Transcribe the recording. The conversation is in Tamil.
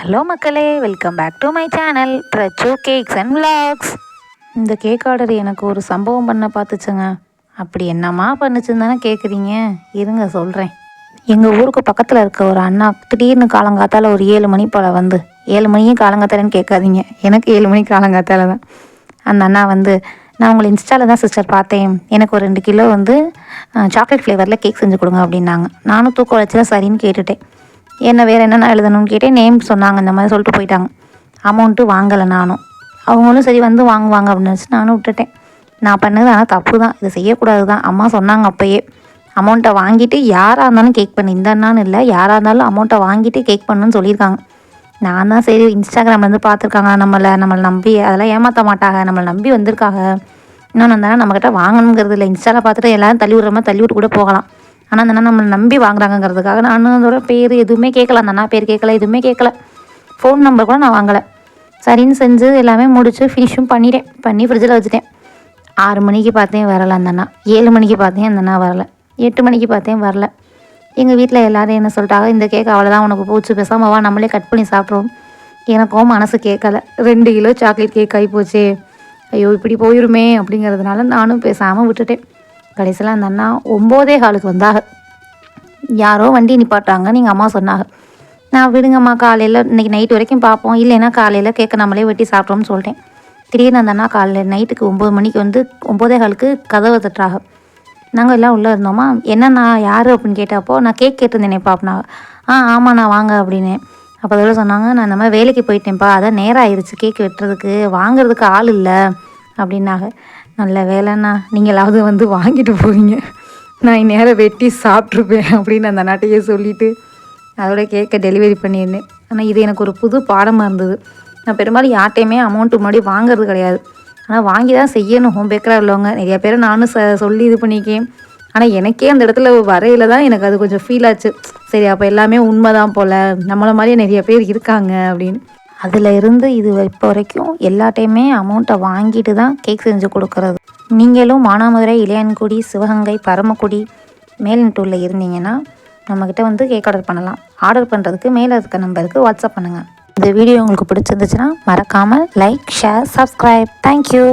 ஹலோ மக்களே, welcome back to my channel பிரச்சு கேக்ஸ் அண்ட் விலாக்ஸ். இந்த கேக் ஆர்டர் எனக்கு ஒரு சம்பவம் பண்ண பார்த்துச்சுங்க. அப்படி என்னம்மா பண்ணுச்சுன்னு தானே கேட்குறீங்க, இருங்க சொல்கிறேன். எங்கள் ஊருக்கு பக்கத்தில் இருக்க ஒரு அண்ணா திடீர்னு காலங்காத்தால் ஒரு 7 மணி போல் வந்து, 7 மணியும் காலங்காத்தாலன்னு கேட்காதீங்க, எனக்கு 7 மணி காலங்காத்தால தான். அந்த அண்ணா வந்து, நான் உங்களை இன்ஸ்டாவில் தான் சிஸ்டர் பார்த்தேன், எனக்கு ஒரு 2 கிலோ வந்து சாக்லேட் ஃப்ளேவரில் கேக் செஞ்சு கொடுங்க அப்படின்னாங்க. நானும் தூக்கம் வச்சு தான் சரின்னு கேட்டுட்டேன். என்ன வேறு என்னென்ன எழுதணும்னு கேட்டேன். நேம் சொன்னாங்க, இந்த மாதிரி சொல்லிட்டு போயிட்டாங்க. அமௌண்ட்டு வாங்கலை நானும். அவங்களும் சரி வந்து வாங்குவாங்க அப்படின்னு நினச்சி நானும் விட்டுட்டேன். நான் பண்ணது ஆனால் தப்பு தான், இதை செய்யக்கூடாது தான். அம்மா சொன்னாங்க அப்போயே, அமௌண்ட்டை வாங்கிட்டு யாராக இருந்தாலும் கேக் பண்ணு, இந்த அண்ணான்னு இல்லை, யாராக இருந்தாலும் அமௌண்ட்டை வாங்கிட்டு கேக் பண்ணுன்னு சொல்லியிருக்காங்க. நான் தான் சரி இன்ஸ்டாகிராம்லேருந்து பார்த்துருக்காங்க, நம்மளை நம்பி அதெல்லாம் ஏமாற்ற மாட்டாங்க, நம்மளை நம்பி வந்திருக்காங்க. இன்னொன்று இருந்தாலும் நம்மக்கிட்ட வாங்கணுங்கிறது இல்லை, இன்ஸ்டாவில் பார்த்துட்டு எல்லோரும் தள்ளி விட்ற மாதிரி தள்ளி விட்டு கூட போகலாம். ஆனால் அந்த அண்ணா நம்மளை நம்பி வாங்குறாங்கிறதுக்காக நான் அதோட பேர் எதுவுமே கேட்கல, அந்த அண்ணா பேர் கேட்கல, எதுவுமே கேட்கல, ஃபோன் நம்பர் கூட நான் வாங்கலை. சரின்னு செஞ்சு எல்லாமே முடித்து ஃபினிஷும் பண்ணி ஃப்ரிட்ஜில் வச்சுட்டேன். 6 மணிக்கு பார்த்தேன் வரலை அந்த அண்ணா, 7 மணிக்கு பார்த்தேன் அந்த அண்ணா வரலை, 8 மணிக்கு பார்த்தேன் வரல. எங்கள் வீட்டில் எல்லோரும் என்ன சொல்லிட்டாங்க, இந்த கேக் அவ்வளோதான் உனக்கு போச்சு, பேசாமல் வா நம்மளே கட் பண்ணி சாப்பிட்ருவோம். எனக்கும் மனசு கேட்கலை, 2 கிலோ சாக்லேட் கேக் ஆகி போச்சு, ஐயோ இப்படி போயிருமே அப்படிங்கிறதுனால நானும் பேசாமல் விட்டுட்டேன். கடைசியில் அந்த அண்ணா 9:15 வந்தாக. யாரோ வண்டி நிப்பாட்டாங்க, நீங்கள் அம்மா சொன்னாங்க. நான் விடுங்கம்மா காலையில் இன்றைக்கி நைட்டு வரைக்கும் பார்ப்போம், இல்லைன்னா காலையில் கேட்க நம்மளே வெட்டி சாப்பிட்டோம்னு சொல்லிட்டேன். திடீர்னு அந்த அண்ணா காலையில் நைட்டுக்கு 9 மணிக்கு வந்து 9:15க்கு கதவை தட்டுறாங்க. நாங்கள் எல்லாம் உள்ளே இருந்தோமா, என்னண்ணா யார் அப்படின்னு கேட்டப்போ நான் கேக் கேட்டிருந்தேனேப்பா அப்படின்னாங்க. ஆமாம் நான் வாங்க அப்படின்னேன். அப்போ அதோட சொன்னாங்க, நான் இந்த மாதிரி வேலைக்கு போயிட்டேன்ப்பா, அதான் நேரம் ஆயிடுச்சு கேக் வெட்டுறதுக்கு, வாங்குறதுக்கு ஆள் இல்லை அப்படின்னாங்க. நல்ல வேலைண்ணா, நீங்களாவது வந்து வாங்கிட்டு போவீங்க, நான் இந்நேரம் வெட்டி சாப்பிட்ருப்பேன் அப்படின்னு அந்த நாட்டையே சொல்லிவிட்டு அதோட கேக்கை டெலிவரி பண்ணியிருந்தேன். ஆனால் இது எனக்கு ஒரு புது பாடமாக இருந்தது. நான் பெரும்பாலும் யார்ட்டையுமே அமௌண்ட்டு முன்னாடி வாங்குறது கிடையாது, ஆனால் வாங்கி தான் செய்யணும். ஹோம் பேக்கராக உள்ளவங்க நிறைய பேர் நானும் சொல்லி இது பண்ணிக்கேன். ஆனால் எனக்கே அந்த இடத்துல வரையில் தான் எனக்கு அது கொஞ்சம் ஃபீல் ஆச்சு. சரி அப்போ எல்லாமே உண்மை தான் போல், நம்மளை மாதிரியே நிறைய பேர் இருக்காங்க அப்படின்னு. அதில் இருந்து இது இப்போ வரைக்கும் எல்லாட்டையுமே அமௌண்ட்டை வாங்கிட்டு தான் கேக் செஞ்சு கொடுக்குறது. நீங்களும் மானாமதுரை, இளையான்குடி, சிவகங்கை, பரமக்குடி, மேல்நட்டூரில் இருந்தீங்கன்னா நம்மக்கிட்ட வந்து கேக் ஆர்டர் பண்ணலாம். ஆர்டர் பண்ணுறதுக்கு மேலே இருக்க நம்பருக்கு வாட்ஸ்அப் பண்ணுங்கள். இந்த வீடியோ உங்களுக்கு பிடிச்சிருந்துச்சுன்னா மறக்காமல் லைக், ஷேர், சப்ஸ்கிரைப். தேங்க்யூ.